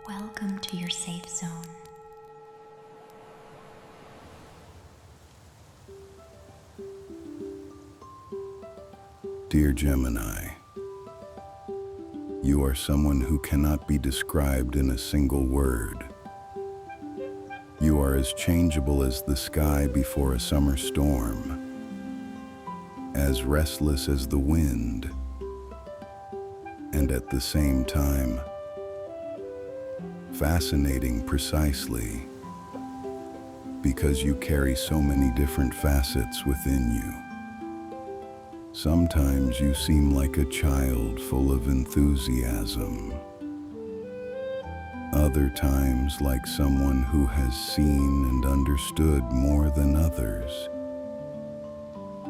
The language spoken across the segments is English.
Welcome to your safe zone. Dear Gemini, you are someone who cannot be described in a single word. You are as changeable as the sky before a summer storm, as restless as the wind, and at the same time, fascinating precisely because you carry so many different facets within you. Sometimes you seem like a child full of enthusiasm. Other times like someone who has seen and understood more than others.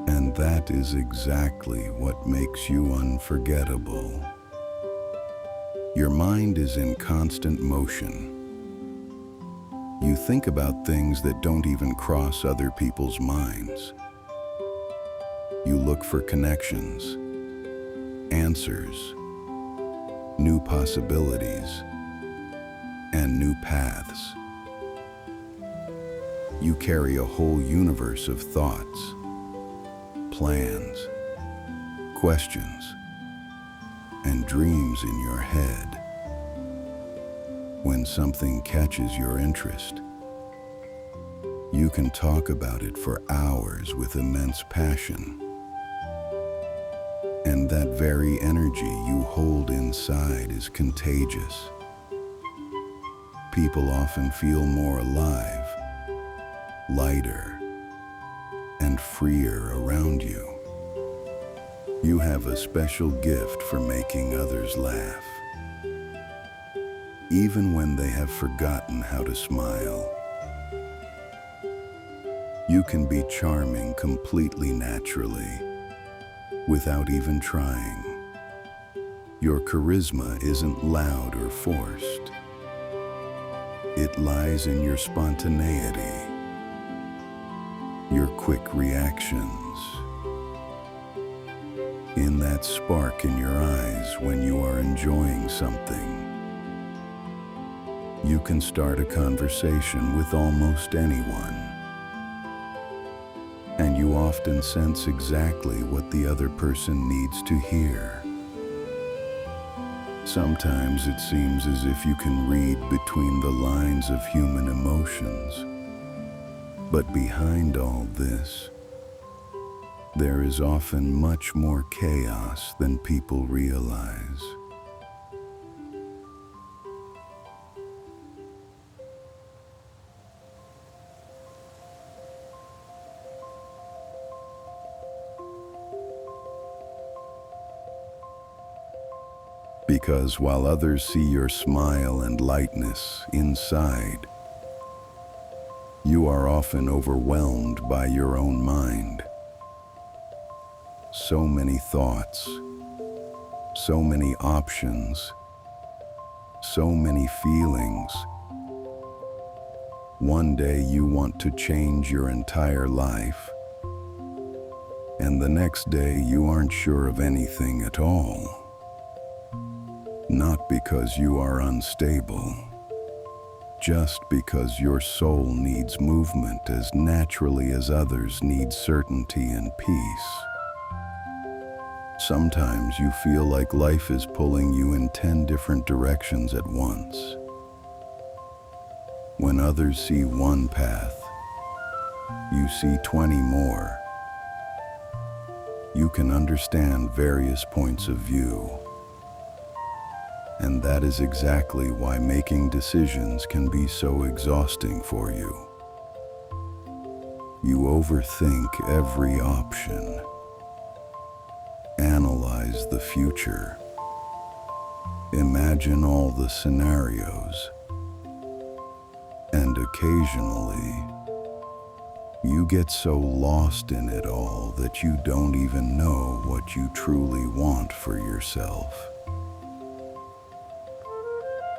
And that is exactly what makes you unforgettable. Your mind is in constant motion. You think about things that don't even cross other people's minds. You look for connections, answers, new possibilities, and new paths. You carry a whole universe of thoughts, plans, questions, and dreams in your head. When something catches your interest, you can talk about it for hours with immense passion. And that very energy you hold inside is contagious. People often feel more alive, lighter, and freer around you. You have a special gift for making others laugh, even when they have forgotten how to smile. You can be charming completely naturally, without even trying. Your charisma isn't loud or forced. It lies in your spontaneity, your quick reactions, in that spark in your eyes when you are enjoying something. You can start a conversation with almost anyone, and you often sense exactly what the other person needs to hear. Sometimes it seems as if you can read between the lines of human emotions, but behind all this, there is often much more chaos than people realize. Because while others see your smile and lightness inside, you are often overwhelmed by your own mind. So many thoughts, so many options, so many feelings. One day you want to change your entire life, and the next day you aren't sure of anything at all. Not because you are unstable, just because your soul needs movement as naturally as others need certainty and peace. Sometimes you feel like life is pulling you in 10 different directions at once. When others see one path, you see 20 more. You can understand various points of view. And that is exactly why making decisions can be so exhausting for you. You overthink every option, analyze the future, imagine all the scenarios, and occasionally, you get so lost in it all that you don't even know what you truly want for yourself.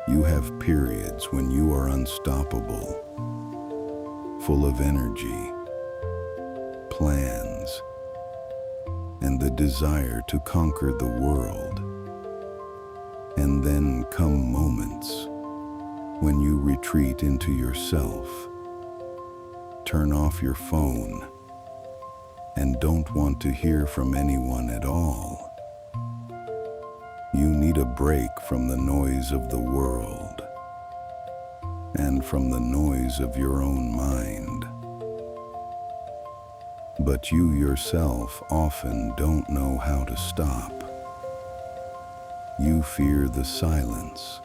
You have periods when you are unstoppable, full of energy, plans, and the desire to conquer the world. And then come moments retreat into yourself. Turn off your phone and don't want to hear from anyone at all. You need a break from the noise of the world and from the noise of your own mind. But you yourself often don't know how to stop. You fear the silence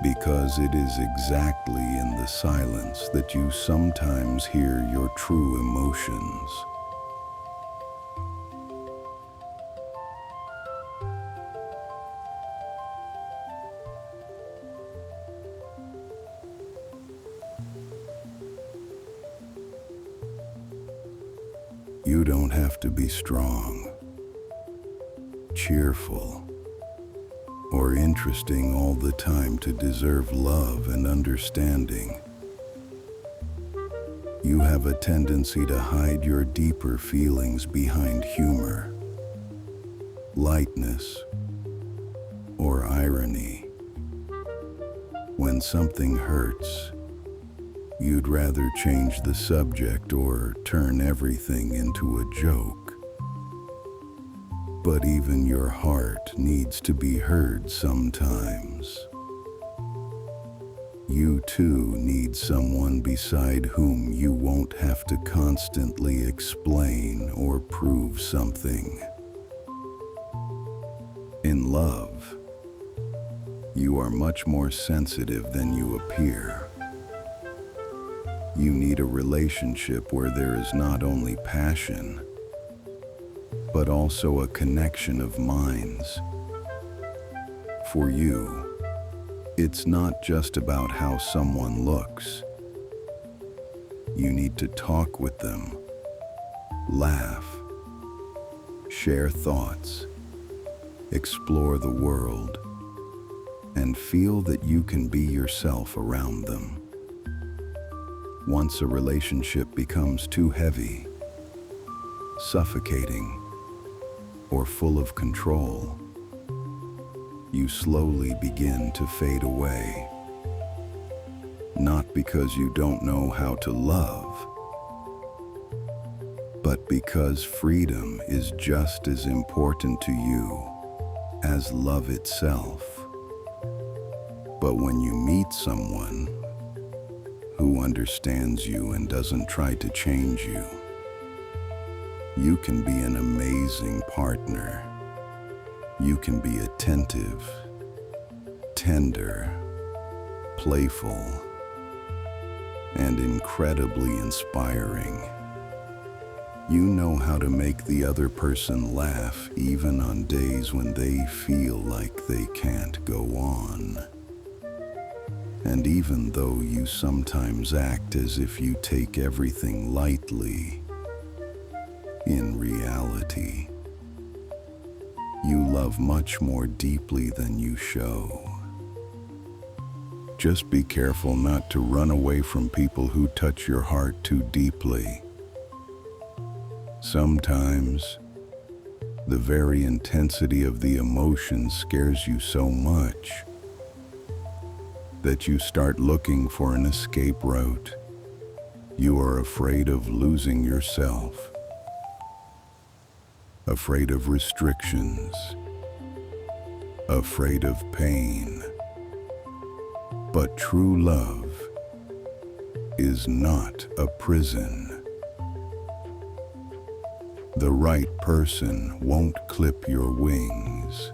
because it is exactly in the silence that you sometimes hear your true emotions. You don't have to be strong, cheerful, or interesting all the time to deserve love and understanding. You have a tendency to hide your deeper feelings behind humor, lightness, or irony. When something hurts, you'd rather change the subject or turn everything into a joke. But even your heart needs to be heard sometimes. You too need someone beside whom you won't have to constantly explain or prove something. In love, you are much more sensitive than you appear. You need a relationship where there is not only passion, but also a connection of minds. For you, it's not just about how someone looks. You need to talk with them, laugh, share thoughts, explore the world, and feel that you can be yourself around them. Once a relationship becomes too heavy, suffocating, or full of control, you slowly begin to fade away. Not because you don't know how to love, but because freedom is just as important to you as love itself. But when you meet someone who understands you and doesn't try to change you, you can be an amazing partner. You can be attentive, tender, playful, and incredibly inspiring. You know how to make the other person laugh even on days when they feel like they can't go on. And even though you sometimes act as if you take everything lightly, in reality, you love much more deeply than you show. Just be careful not to run away from people who touch your heart too deeply. Sometimes, the very intensity of the emotion scares you so much that you start looking for an escape route. You are afraid of losing yourself, afraid of restrictions, afraid of pain. But true love is not a prison. The right person won't clip your wings.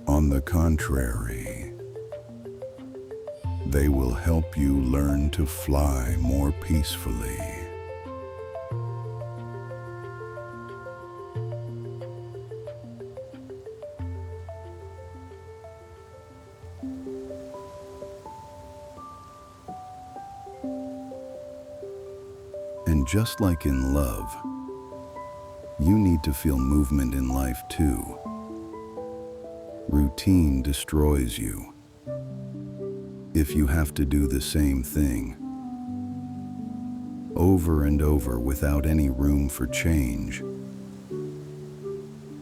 On the contrary, they will help you learn to fly more peacefully. And just like in love, you need to feel movement in life too. Routine destroys you. If you have to do the same thing over and over without any room for change,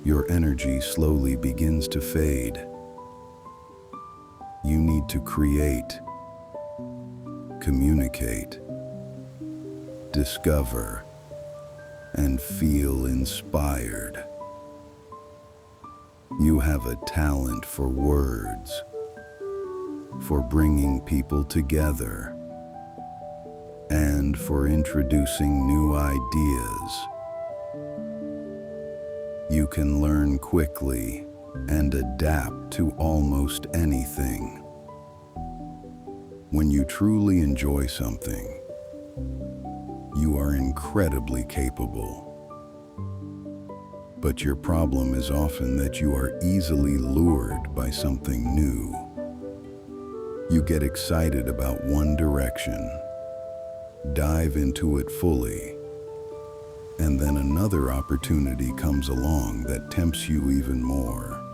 your energy slowly begins to fade. You need created to create, communicate, discover, and feel inspired. You have a talent for words, for bringing people together, and for introducing new ideas. You can learn quickly and adapt to almost anything. When you truly enjoy something, you are incredibly capable. But your problem is often that you are easily lured by something new. You get excited about one direction, dive into it fully, and then another opportunity comes along that tempts you even more.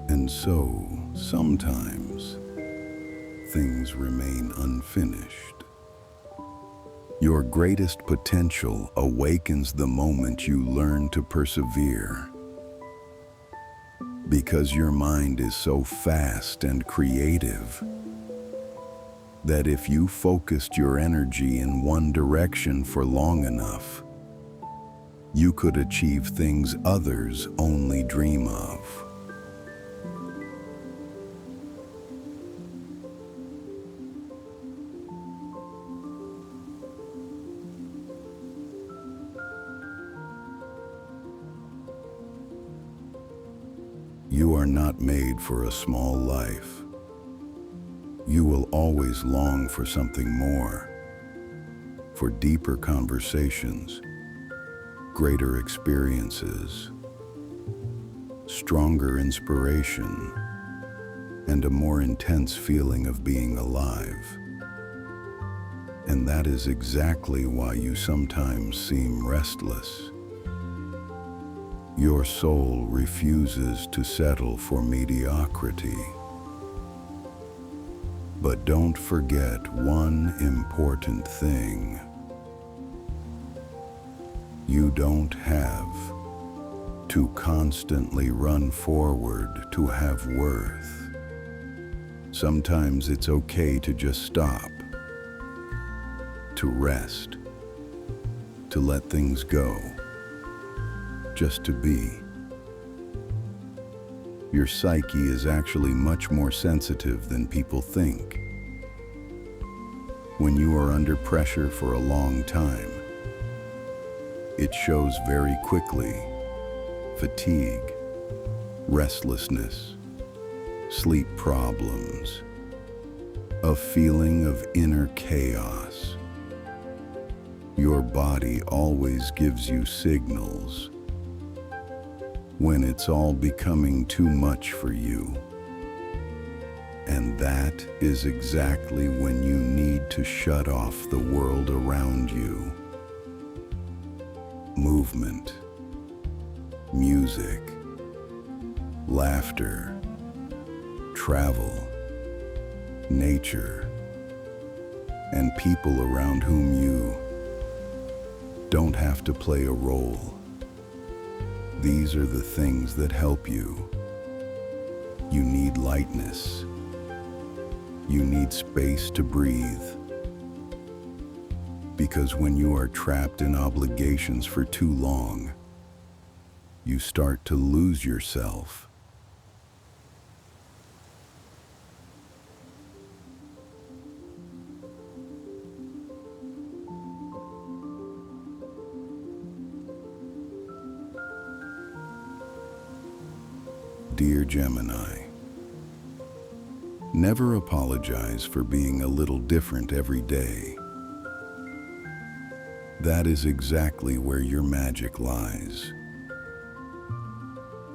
And so, sometimes, things remain unfinished. Your greatest potential awakens the moment you learn to persevere. Because your mind is so fast and creative that if you focused your energy in one direction for long enough, you could achieve things others only dream of. You are not made for a small life. You will always long for something more, for deeper conversations, greater experiences, stronger inspiration, and a more intense feeling of being alive. And that is exactly why you sometimes seem restless. Your soul refuses to settle for mediocrity. But don't forget one important thing. You don't have to constantly run forward to have worth. Sometimes it's okay to just stop, to rest, to let things go. Just to be. Your psyche is actually much more sensitive than people think. When you are under pressure for a long time, it shows very quickly. Fatigue, restlessness, sleep problems, a feeling of inner chaos. Your body always gives you signals when it's all becoming too much for you. And that is exactly when you need to shut off the world around you. Movement, music, laughter, travel, nature, and people around whom you don't have to play a role. These are the things that help you. You need lightness. You need space to breathe. Because when you are trapped in obligations for too long, you start to lose yourself. Dear Gemini, never apologize for being a little different every day. That is exactly where your magic lies.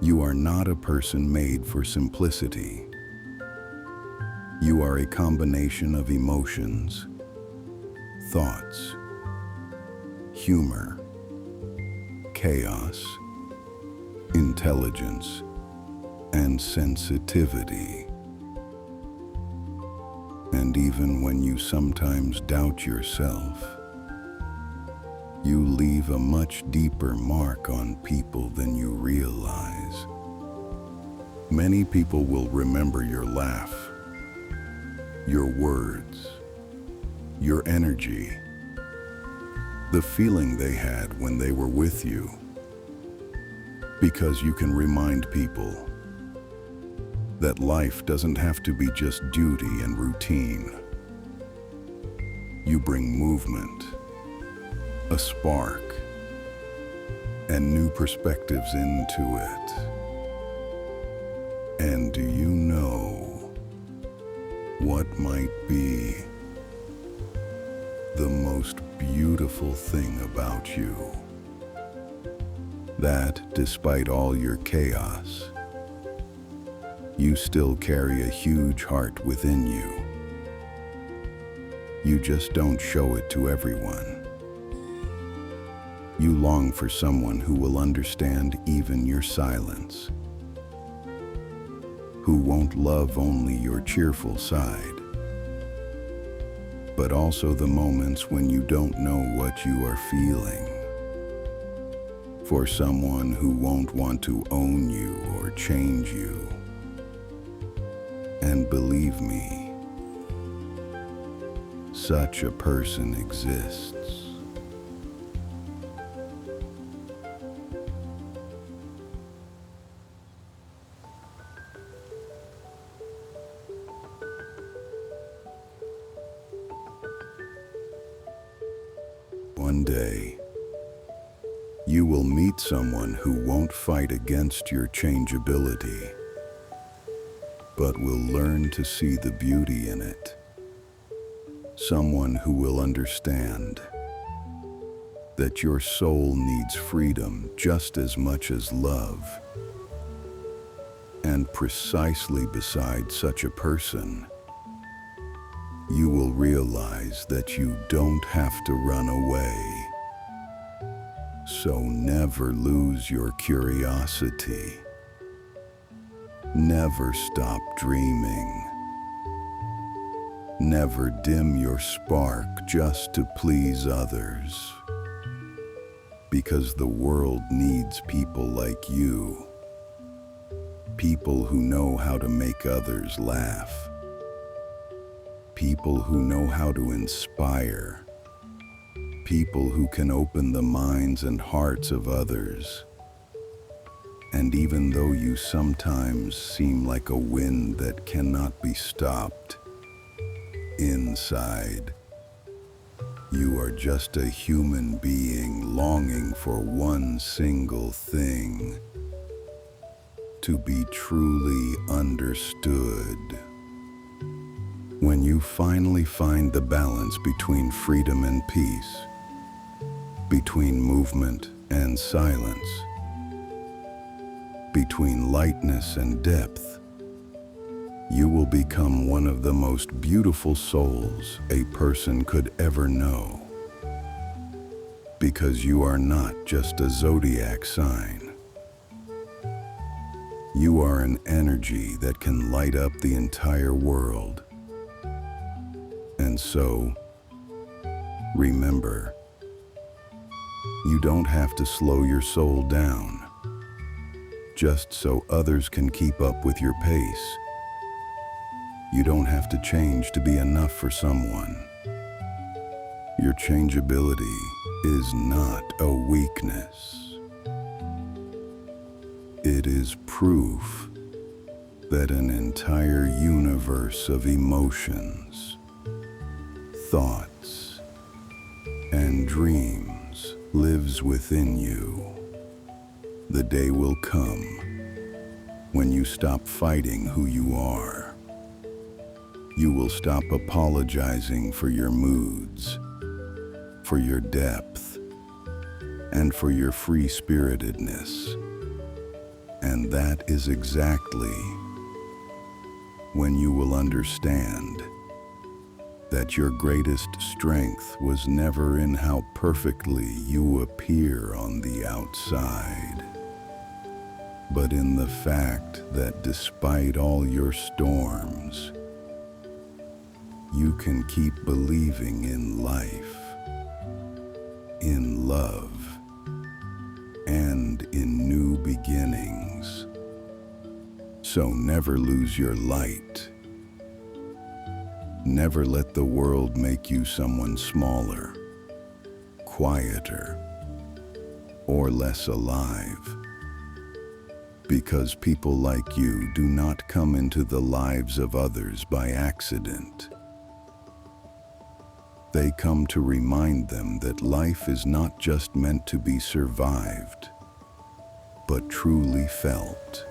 You are not a person made for simplicity. You are a combination of emotions, thoughts, humor, chaos, intelligence, and sensitivity. And even when you sometimes doubt yourself, you leave a much deeper mark on people than you realize. Many people will remember your laugh, your words, your energy, the feeling they had when they were with you, because you can remind people that life doesn't have to be just duty and routine. You bring movement, a spark, and new perspectives into it. And do you know what might be the most beautiful thing about you? That despite all your chaos, you still carry a huge heart within you. You just don't show it to everyone. You long for someone who will understand even your silence, who won't love only your cheerful side, but also the moments when you don't know what you are feeling. For someone who won't want to own you or change you. And believe me, such a person exists. One day, you will meet someone who won't fight against your changeability, but will learn to see the beauty in it. Someone who will understand that your soul needs freedom just as much as love. And precisely beside such a person, you will realize that you don't have to run away. So never lose your curiosity. Never stop dreaming. Never dim your spark just to please others. Because the world needs people like you. People who know how to make others laugh. People who know how to inspire. People who can open the minds and hearts of others. And even though you sometimes seem like a wind that cannot be stopped, inside, you are just a human being longing for one single thing: to be truly understood. When you finally find the balance between freedom and peace, between movement and silence, between lightness and depth, you will become one of the most beautiful souls a person could ever know. Because you are not just a zodiac sign. You are an energy that can light up the entire world. And so, remember, you don't have to slow your soul down, just so others can keep up with your pace. You don't have to change to be enough for someone. Your changeability is not a weakness. It is proof that an entire universe of emotions, thoughts, and dreams lives within you. The day will come when you stop fighting who you are. You will stop apologizing for your moods, for your depth, and for your free-spiritedness. And that is exactly when you will understand that your greatest strength was never in how perfectly you appear on the outside, but in the fact that despite all your storms, you can keep believing in life, in love, and in new beginnings. So never lose your light. Never let the world make you someone smaller, quieter, or less alive. Because people like you do not come into the lives of others by accident. They come to remind them that life is not just meant to be survived, but truly felt.